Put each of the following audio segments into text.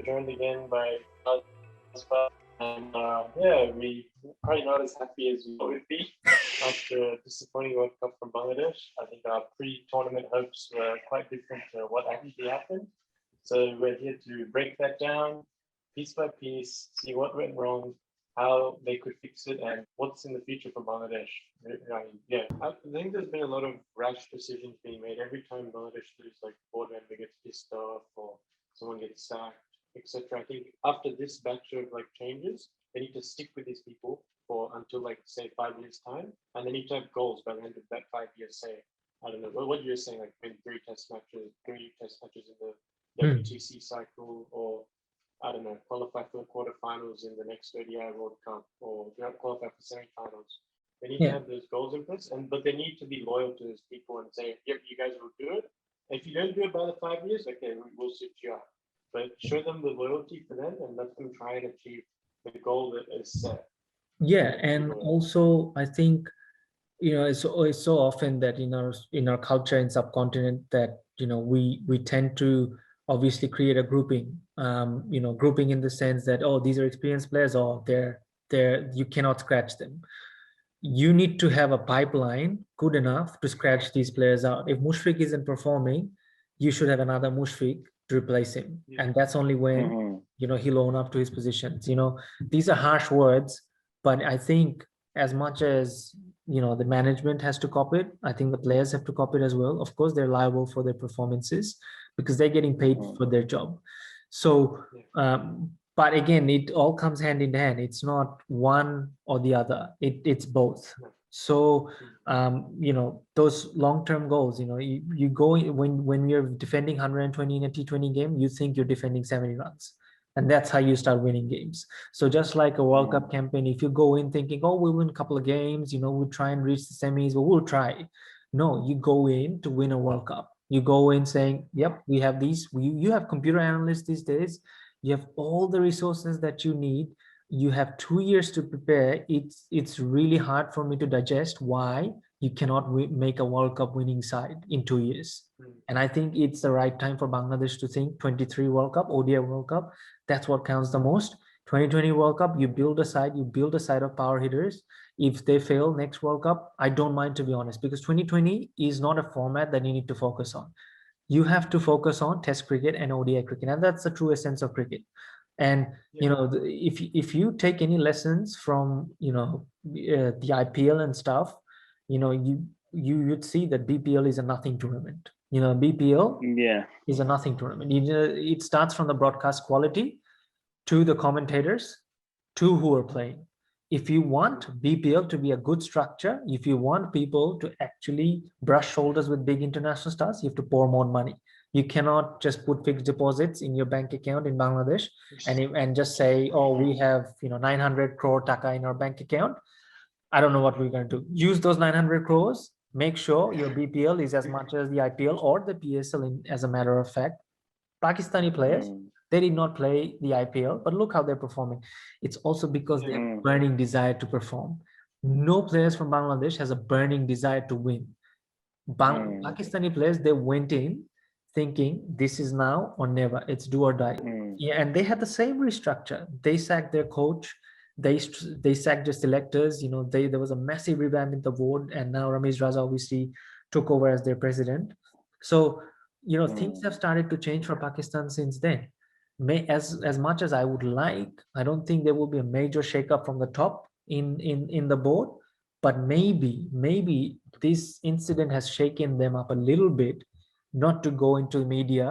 were joined again by Nazbar, and yeah, we probably not as happy as we would be after a disappointing World Cup from Bangladesh. I think our pre-tournament hopes were quite different to what actually happened. So we're here to break that down piece by piece, see what went wrong, how they could fix it, and what's in the future for Bangladesh. Yeah, I think there's been a lot of rash decisions being made every time Bangladesh loses, like board member gets pissed off or someone gets sacked, etc. I think after this batch of like changes, they need to stick with these people for until like say 5 years time, and they need to have goals by the end of that 5 years. Say, I don't know what you're saying, like maybe three test matches in the WTC cycle, or I don't know, qualify for the quarterfinals in the next ODI World Cup, or qualify for semifinals. They need to Yeah. have those goals in place, but they need to be loyal to those people and say, "Yep, you guys will do it. If you don't do it by the 5 years, okay, we'll switch you out." But show them the loyalty for them and let them try and achieve the goal that is set. Yeah, And be and loyal. also I think it's so often that in our culture in subcontinent that we tend to obviously create a grouping, grouping in the sense that, oh, these are experienced players, or they're you cannot scratch them. You need to have a pipeline good enough to scratch these players out. If Mushfiq isn't performing, you should have another Mushfiq to replace him, Yeah. and that's only when Mhm. he'll own up to his positions. These are harsh words, but I think as much as the management has to copy it, I think the players have to copy it as well. Of course, they're liable for their performances because they're getting paid Mhm. for their job. So Yeah. but again, it all comes hand in hand. It's not one or the other. It's both. No. So Mm. those long-term goals, you go when you're defending 120 in a T20 game, you think you're defending 70 runs. And that's how you start winning games. So just like a World Cup campaign, if you go in thinking, oh, we'll win a couple of games, we'll try and reach the semis, but we'll try. No, you go in to win a World Cup. You go in saying, yep, we have these. You have computer analysts these days. You have all the resources that you need. You have 2 years to prepare. It's really hard for me to digest why you cannot make a World Cup winning side in 2 years. Mm. And I think it's the right time for Bangladesh to think 23 World Cup, ODI World Cup. That's what counts the most. 2020 World Cup, you build a side of power hitters. If they fail next World Cup, I don't mind, to be honest, because 2020 is not a format that you need to focus on. You have to focus on Test cricket and ODI cricket, and that's the true essence of cricket. And Yeah. if you take any lessons from the IPL and stuff, you'd see that BPL is a nothing tournament. BPL Yeah. is a nothing tournament. It starts from the broadcast quality to the commentators to who are playing. If you want BPL to be a good structure, if you want people to actually brush shoulders with big international stars, you have to pour more money. You cannot just put fixed deposits in your bank account in Bangladesh and just say, oh, we have 900 crore taka in our bank account. I don't know what we're going to do. Use those 900 crores. Make sure your BPL is as much as the IPL or the PSL. As a matter of fact, Pakistani players, Mm. they did not play the IPL, but look how they're performing. It's also because they have a Mm. burning desire to perform. No players from Bangladesh has a burning desire to win. Mm. Pakistani players, they went in thinking this is now or never. It's do or die. Mm. Yeah, and they had the same restructure. They sacked their coach. They sacked their selectors. There was a massive revamp in the board, and now Ramesh Raza obviously took over as their president. So things have Mm. started to change for Pakistan since then. As much as I would like, I don't think there will be a major shakeup from the top in the board, but maybe this incident has shaken them up a little bit, not to go into media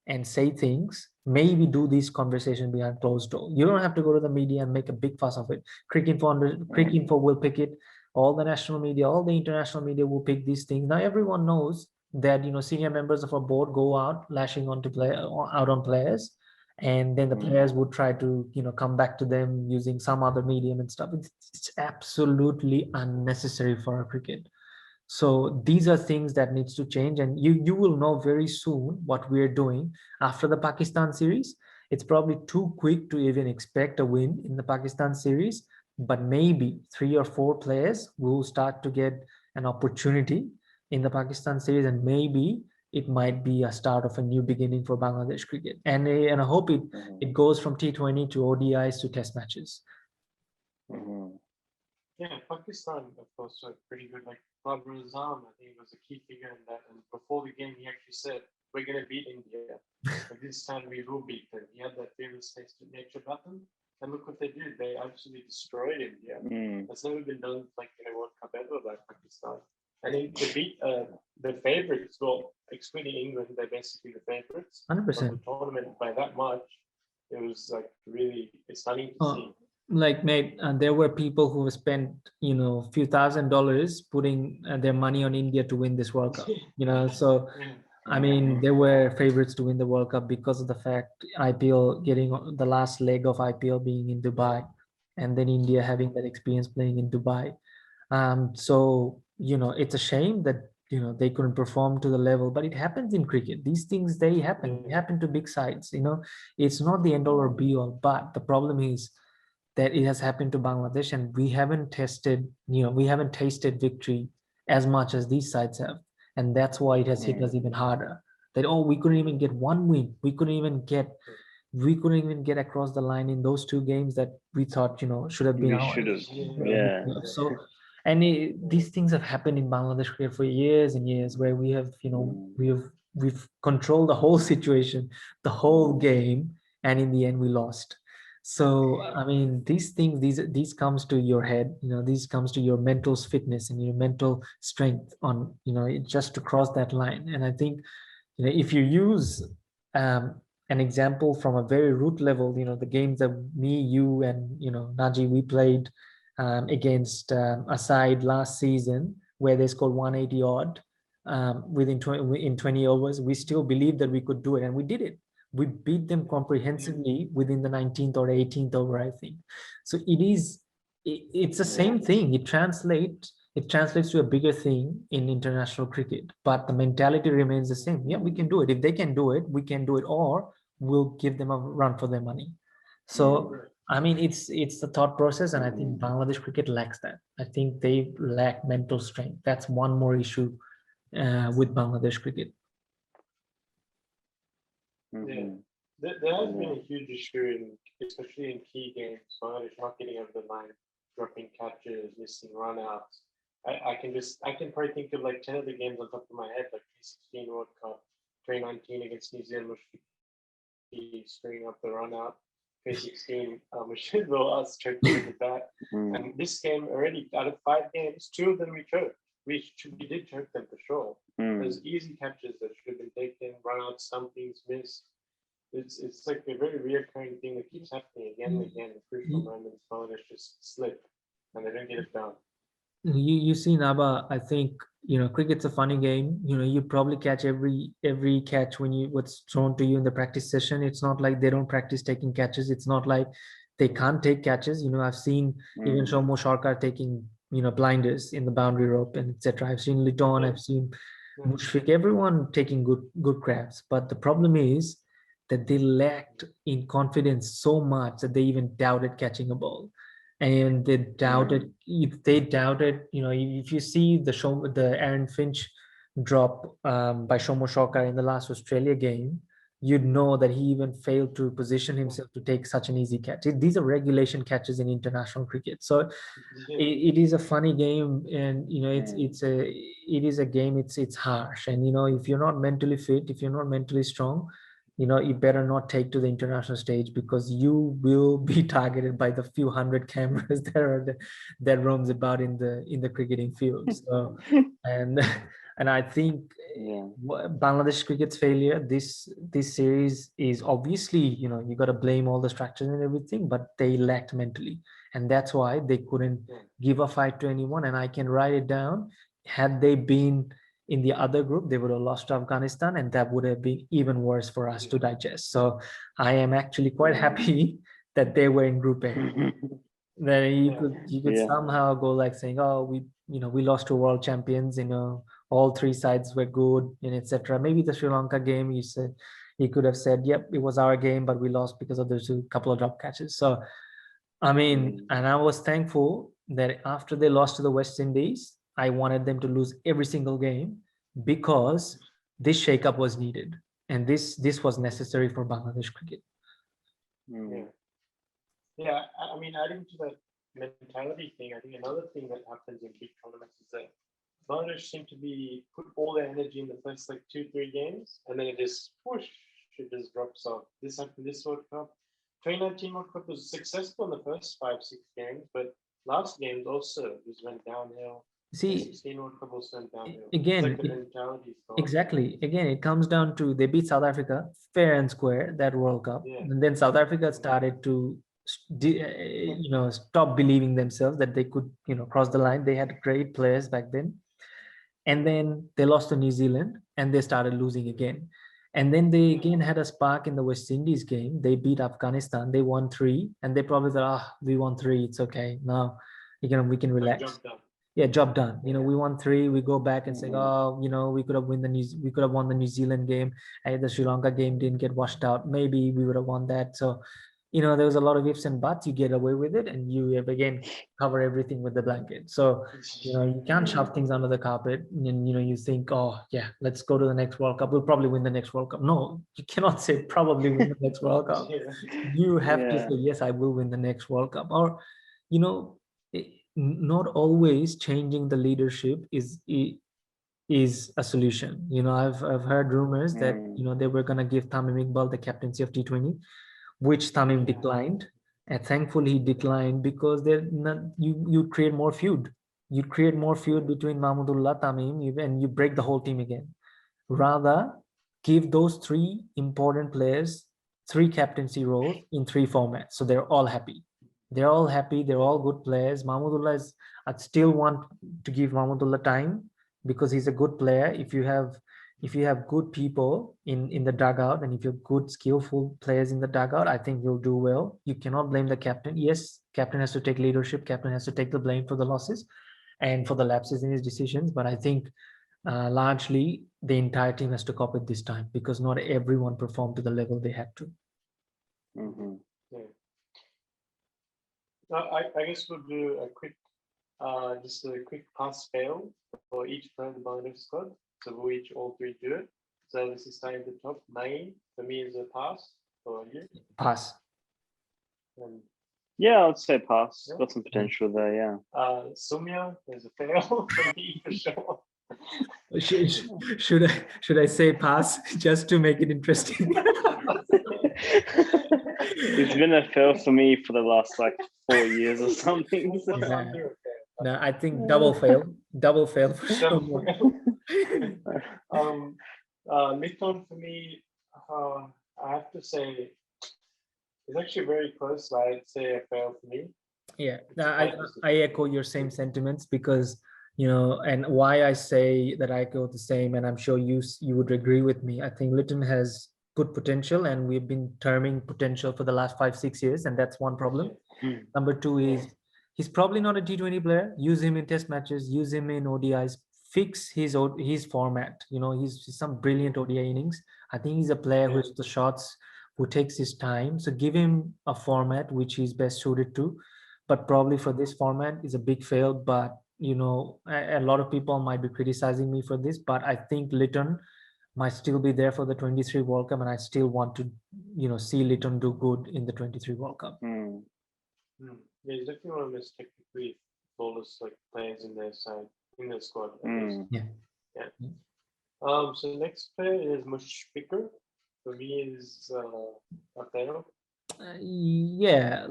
and say things. Maybe do these conversations behind closed door. You don't have to go to the media and make a big fuss of it. Cricinfo will pick it. All the national media, all the international media will pick these things. Now everyone knows that senior members of a board go out lashing out on players, and then the players Mm. would try to come back to them using some other medium and stuff. It's absolutely unnecessary for our cricket. So these are things that needs to change, and you will know very soon what we're doing after the Pakistan series. It's probably too quick to even expect a win in the Pakistan series, but maybe 3 or 4 players will start to get an opportunity in the Pakistan series, and maybe it might be a start of a new beginning for Bangladesh cricket. And I hope it goes from T20 to ODIs to test matches. Yeah, Pakistan, of course, are pretty good. Like Babar Azam, I think was a key figure in that. And before the game, he actually said, "We're going to beat India, but this time we will beat them." He had that fearless nature about them. And look what they did. They absolutely destroyed India. That's never been done like in a World Cup ever by Pakistan. And they beat the favorites. Well, excluding England, they're basically the favorites of 100%. the tournament by that much. It was like really stunning to see. Like, mate, there were people who spent, you know, a few $1,000s putting their money on India to win this World Cup, you know. So I mean, they were favorites to win the World Cup because of the fact IPL getting the last leg of IPL being in Dubai, and then India having that experience playing in Dubai. So, you know, it's a shame that, you know, they couldn't perform to the level, but it happens in cricket. These things, they happen. They happen to big sides, you know. It's not the end all or be all, but the problem is that it has happened to Bangladesh, and we haven't tested, you know, we haven't tasted victory as much as these sides have. And that's why it has hit us even harder. That, oh, we couldn't even get one win. We couldn't even get across the line in those two games that we thought, you know, should have been ours. Yeah. So, and these things have happened in Bangladesh cricket for years and years, where we have, you know, we've controlled the whole situation, the whole game, and in the end we lost. So I mean, these things, these comes to your head, you know, these comes to your mental fitness and your mental strength on, you know, just to cross that line. And I think, you know, if you use an example from a very root level, you know, the games that me, you, and, you know, Naji, we played against a side last season where they scored 180 odd within 20 overs, we still believed that we could do it, and we did it. We beat them comprehensively within the 19th or 18th over, I think. So it's the same thing. It translates to a bigger thing in international cricket, but the mentality remains the same. Yeah, we can do it. If they can do it, we can do it, or we'll give them a run for their money. So I mean, it's the thought process, and I think Bangladesh cricket lacks that. I think they lack mental strength. That's one more issue with Bangladesh cricket. Yeah, there has been a huge issue especially in key games. Bangladesh not getting over the line, dropping catches, missing runouts. I can probably think of like 10 of the games on top of my head, like 2016 World Cup, 2019 against New Zealand, which screwing up the run out. 2016, which will us choking with the bat. And this game already, out of 5 games, 2 of them we choked. We did choke them for sure. There's easy catches that should have been taken, run out, something's missed. It's like a very reoccurring thing that keeps happening again and again. The crucial moments, Bangladesh just slip and they don't get it done. You see, Naba, I think, you know, cricket's a funny game. You know, you probably catch every catch when what's thrown to you in the practice session. It's not like they don't practice taking catches. It's not like they can't take catches. You know, I've seen even Shomo Sarkar taking, you know, blinders in the boundary rope and etc. I've seen Liton, I've seen Mushfiq, everyone taking good grabs. But the problem is that they lacked in confidence so much that they even doubted catching a ball. And they doubted, you know, if you see the Aaron Finch drop by Shomo Sarkar in the last Australia game, you'd know that he even failed to position himself to take such an easy catch. These are regulation catches in international cricket. So it is a funny game, and you know, it is a game, it's harsh. And you know, if you're not mentally fit, if you're not mentally strong, you know, you better not take to the international stage, because you will be targeted by the few hundred cameras that roams about in the cricketing field. So and I think Bangladesh cricket's failure this series is obviously, you know, you got to blame all the structures and everything, but they lacked mentally, and that's why they couldn't give a fight to anyone. And I can write it down, had they been in the other group, they would have lost to Afghanistan, and that would have been even worse for us to digest. So I am actually quite happy that they were in Group A. Then you could somehow go like saying, oh, we lost to world champions, you know, all 3 sides were good, and etc. Maybe the Sri Lanka game, you could have said, yep, it was our game, but we lost because of those couple of drop catches. So I mean, and I was thankful that after they lost to the West Indies, I wanted them to lose every single game, because this shakeup was needed, and this was necessary for Bangladesh cricket. Yeah. Yeah, I mean, adding to that mentality thing, I think another thing that happens in big tournaments is that Bangladesh seem to be put all their energy in the first like 2-3 games, and then it just whoosh, it just drops off. This happened this World Cup. 2019 World Cup was successful in the first 5-6 games, but last games also just went downhill. See, 16 World Cup also went downhill. again, it's like the mentality is gone. exactly. Again, it comes down to they beat South Africa fair and square that World Cup, Yeah. and then South Africa started to, stop believing themselves that they could, cross the line. They had great players back then, and then they lost to New Zealand, and they started losing again. And then they again had a spark in the West Indies game. They beat Afghanistan. They won 3, and they probably thought, we won 3. It's okay. Now, we can Like, relax. job done. Yeah, job done. Yeah. We won 3. We go back and say, oh, we could have won the New Zealand game. Hey, the Sri Lanka game didn't get washed out. Maybe we would have won that. So, there was a lot of ifs and buts. You get away with it, and you have again cover everything with the blanket. So, you can't shove things under the carpet. And you think, oh yeah, let's go to the next World Cup. We'll probably win the next World Cup. No, you cannot say probably win the next World Cup. Yeah. You have to say, yes, I will win the next World Cup. Or, not always changing the leadership is a solution. I've heard rumors that they were going to give Tamim Iqbal the captaincy of T20, which Tamim declined, and thankfully he declined, because you create more feud. You create more feud between Mahmudullah, Tamim, and you break the whole team again. Rather, give those 3 important players 3 captaincy roles in 3 formats, so they're all happy. They're all happy. They're all good players. Mahmudullah I'd still want to give Mahmudullah time, because he's a good player. If you have good people in the dugout, and if you're good, skillful players in the dugout, I think you'll do well. You cannot blame the captain. Yes, captain has to take leadership. Captain has to take the blame for the losses and for the lapses in his decisions. But I think largely the entire team has to cope with this time, because not everyone performed to the level they had to. Yeah. I guess we'll do a quick, just a quick pass fail for each player in the Bangladesh squad. So we'll each all 3 do it. So this is starting at the top. Naeem, for me, is a pass. For you? Pass. And, Yeah, I'd say pass. Yeah. Got some potential there, yeah. Sumya is a fail for me, for sure. Should I say pass just to make it interesting? It's been a fail for me for the last 4 years or something. So. Yeah. No, I think double fail for sure. Mithun for me, I have to say, it's actually very close. I'd say a fail for me. Yeah, I echo your same sentiments, because and why I say that I echo the same, and I'm sure you would agree with me. I think Litton has good potential, and we've been terming potential for the last 5-6 years, and that's one problem. Number 2 is he's probably not a T20 player. Use him in test matches, use him in ODIs, fix his format. He's some brilliant ODI innings. I think he's a player who hits the shots, who takes his time. So give him a format which he's best suited to. But probably for this format is a big fail. But a lot of people might be criticizing me for this, but I think Litton might still be there for the 23 World Cup, and I still want to see Litton do good in the 23 World Cup. Yeah, he's definitely one of those technically flawless players in their side, in their squad. Yeah. So next player is Mushfiqur. For me, is a fail. Yeah,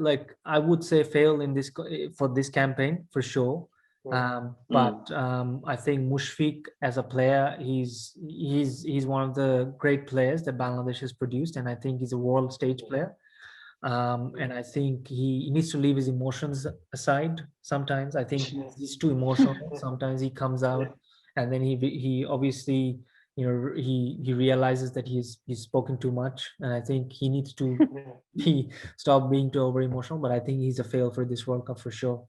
I would say fail in this for this campaign for sure. But I think Mushfiq as a player, he's one of the great players that Bangladesh has produced, and I think he's a world stage player. And I think he needs to leave his emotions aside sometimes. I think he's too emotional. Sometimes he comes out and then he obviously he realizes that he's spoken too much, and I think he needs to stop being too over emotional. But I think he's a fail for this World Cup for sure.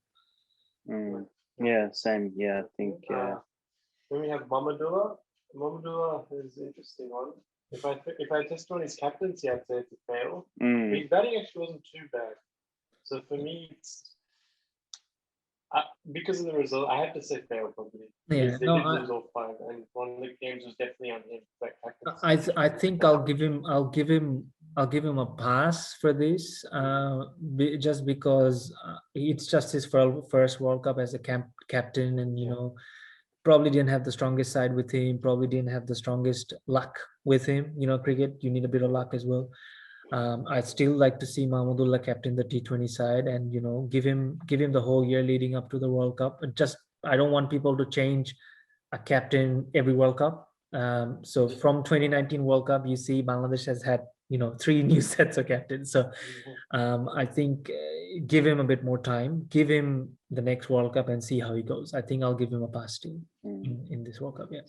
Yeah, same. Yeah, I think. Then we have Mahmudullah. Mahmudullah is an interesting one. If I test on his captaincy, I'd say it's a fail. His batting actually wasn't too bad. So for me, it's because of the result, I had to say fail probably. Yeah, they did lose all 5, and one of the games was definitely on him. I think I'll give him a pass for this, just because it's just his first World Cup as a captain, and you know, probably didn't have the strongest side with him, probably didn't have the strongest luck with him. You know, cricket, you need a bit of luck as well. I'd still like to see Mahmudullah captain the T20 side, and you know, give him the whole year leading up to the World Cup. Just I don't want people to change a captain every World Cup. So from 2019 World Cup, you see Bangladesh has had, you know, 3 new sets of captains. So I think give him a bit more time, give him the next World Cup and see how he goes. I think I'll give him a pass too in this World Cup. Yeah.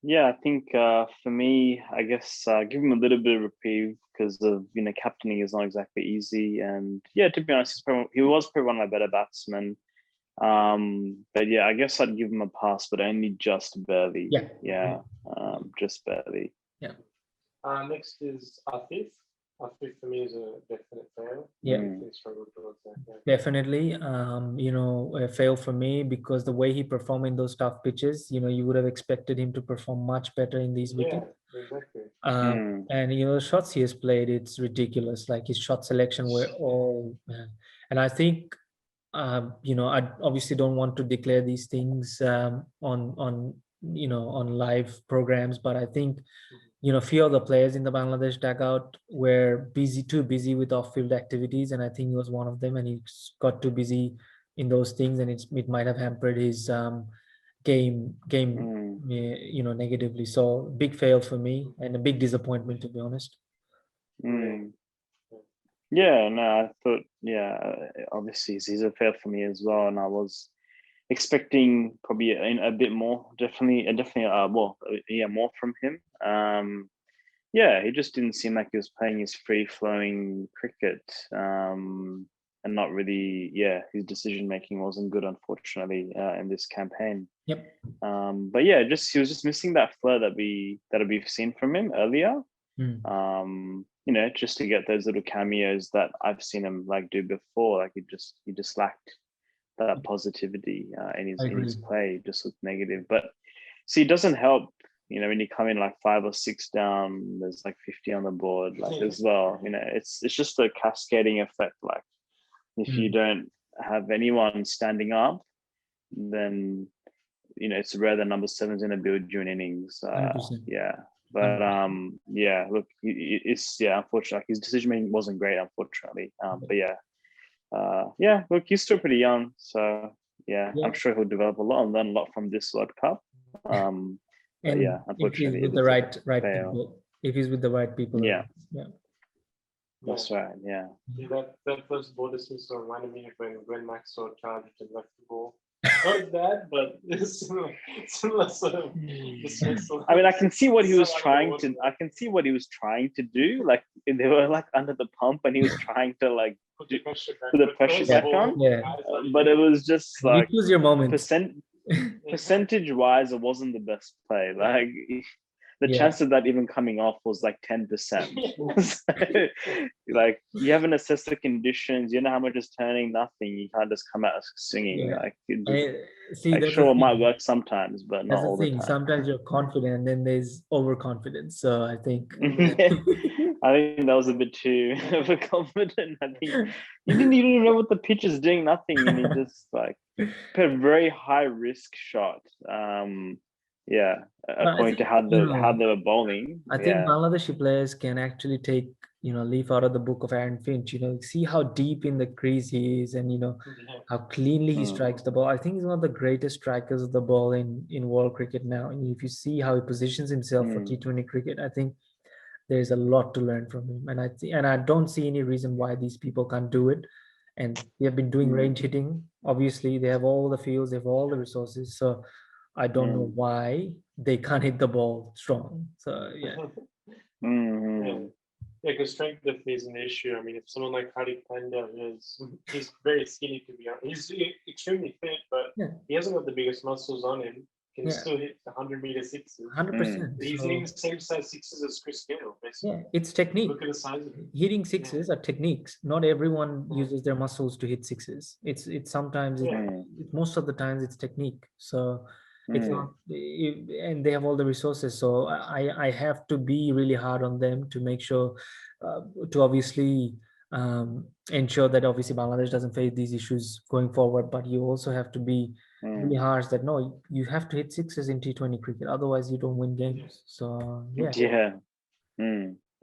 Yeah, I think for me, I guess give him a little bit of reprieve because of, you know, captaining is not exactly easy. And yeah, to be honest, he was probably one of my better batsmen. But yeah, I guess I'd give him a pass, but only just barely. Yeah. Just barely. Yeah. Next is Afif. Afif for me is a definite fail. Yeah. He struggled towards that, yeah. Definitely, you know, a fail for me because the way he performed in those tough pitches, you know, you would have expected him to perform much better in these wickets. Yeah, exactly. And you know, the shots he has played, it's ridiculous. Like his shot selection were all, and I think, you know, I obviously don't want to declare these things on you know, on live programs, but I think, you know, few of the players in the Bangladesh dugout were too busy with off-field activities, and I think he was one of them, and he got too busy in those things, and it might have hampered his game, you know, negatively. So big fail for me and a big disappointment, to be honest. Yeah, no, I thought, yeah, obviously he's a fail for me as well, and I was expecting probably a bit more, definitely more from him. Yeah, he just didn't seem like he was playing his free-flowing cricket, and not really. Yeah, his decision making wasn't good, unfortunately, in this campaign. Yep. But yeah, he was just missing that flair that we've seen from him earlier. You know, just to get those little cameos that I've seen him like do before. Like he just lacked that positivity in his play, just looked negative. But see, it doesn't help, you know, when you come in like 5 or 6 down, there's like 50 on the board, like as well. You know, it's just a cascading effect. Like if you don't have anyone standing up, then, you know, it's rare that number 7's gonna build you an innings. Yeah. But yeah, look, it's unfortunately, like, his decision making wasn't great, unfortunately. But yeah, look, he's still pretty young, so yeah, I'm sure he'll develop a lot and learn a lot from this World Cup. And yeah, unfortunately, if he's with the right people, if he's with the right people, yeah, That's right, yeah. That first ball distance reminded me of when Glenn Maxwell charged and left the ball. Not bad, but similar sort of dismissal. I mean, I can see what he was trying to. I can see what he was trying to do. Like they were like under the pump, and he was trying to like put the pressure back on. Yeah. But it was just like you choose your moment. Percentage-wise, it wasn't the best play. Like the chance of that even coming off was like 10%. So, like you haven't assessed the conditions, you know how much is turning, nothing. You can't just come out swinging. Like, sure, it might work sometimes, but not all the time. Sometimes you're confident, and then there's overconfidence. So I think that was a bit too overconfident. I think you didn't even know what the pitch is doing, nothing, and he just like put a very high risk shot. According to how they were bowling. I think Bangladeshi players can actually take, you know, leaf out of the book of Aaron Finch. You know, see how deep in the crease he is, and you know how cleanly he strikes the ball. I think he's one of the greatest strikers of the ball in world cricket now. And if you see how he positions himself for T20 cricket, I think there's a lot to learn from him. And I don't see any reason why these people can't do it. And they have been doing range hitting. Obviously, they have all the fields, they have all the resources. So I don't know why they can't hit the ball strong. So because strength definitely is an issue. I mean, if someone like Hardik Pandya he's very skinny, to be honest. He's extremely fit, but he hasn't got the biggest muscles on him. Can still hit 100-meter sixes. 100%. He's hitting the same size sixes as Chris Gayle, basically. Yeah, it's technique. Look at the size of it. Hitting sixes are techniques. Not everyone uses their muscles to hit sixes. It's sometimes most of the times it's technique. So It's not, and they have all the resources. So I have to be really hard on them to make sure to obviously ensure that obviously Bangladesh doesn't face these issues going forward. But you also have to be really harsh that no, you have to hit sixes in T20 cricket, otherwise you don't win games. So yeah. Yeah.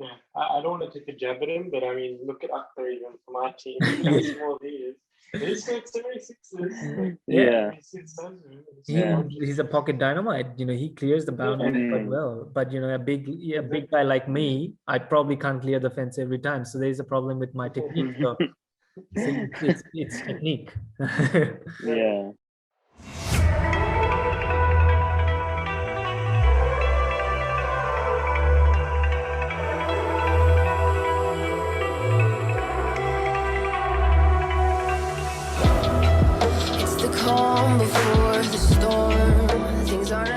Yeah, I don't want to take a jab at him, but I mean, look at Akhtar even from our team. How small he is. He's got 76s. Yeah. He's a pocket dynamite. You know, he clears the boundary quite well. But you know, a big guy like me, I probably can't clear the fence every time. So there's a problem with my technique. So it's technique. Yeah. It's the calm before the storm. Things aren't